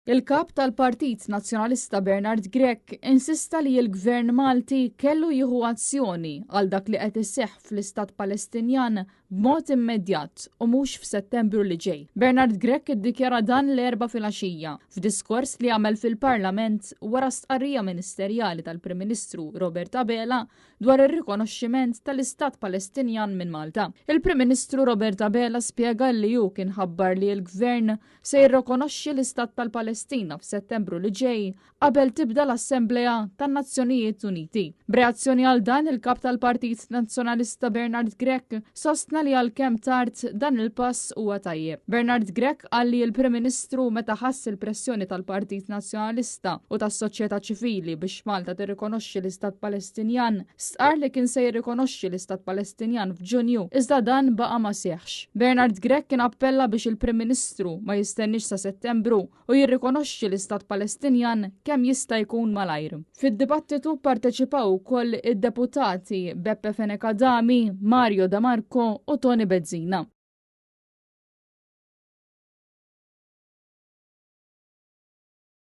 Il-kap tal-Partit Nazzjonalista Bernard Grech insista li l-Gvern Malti kellu jieħu azzjoni għal dak li qed isseħħ fl-Istat Palestinjan b'mod immedjat u mhux f'Settembru li ġej. Bernard Grech iddikjara dan l-erba' filgħaxija f'diskors li għamel fil-Parlament wara stqarrija ministerjali tal-Prim Ministru Robert Abela dwar ir-rikonoxximent tal-Istat Palestinjan minn Malta. Il-Prim Ministru Robert Abela spjega li hu kien ħabbar li l-Gvern se jirrikonoxxi l-Istat tal-Palestina f'Settembru li ġej qabel tibda l-Assembleja tan-Nazzjonijiet Uniti. B'reazzjoni għal dan il-kap tal-Partit Nazzjonalista Bernard Grech sostna li għalkemm tard dan il-pass huwa tajjeb. Bernard Grech qal li l-Prim Ministru meta ħass il-pressjoni tal-Partit Nazzjonalista u tas-soċjetà ċivili biex Malta tirrikonoxxi l-Istat Palestinjan stqar li kien se jirrikonoxxi l-Istat Palestinjan f'Ġunju iżda dan baqa' ma seħħx. Bernard Grech kien appella biex il-Prim Ministru ma jistennix sa Settembru u jirrikonoxxi l-Istat Palestinjan kemm jista' jkun malajr. Fid-dibattitu parteċipaw ukoll id-deputati Beppe Fenekadami, Mario Da Marco u Tony Bezzina.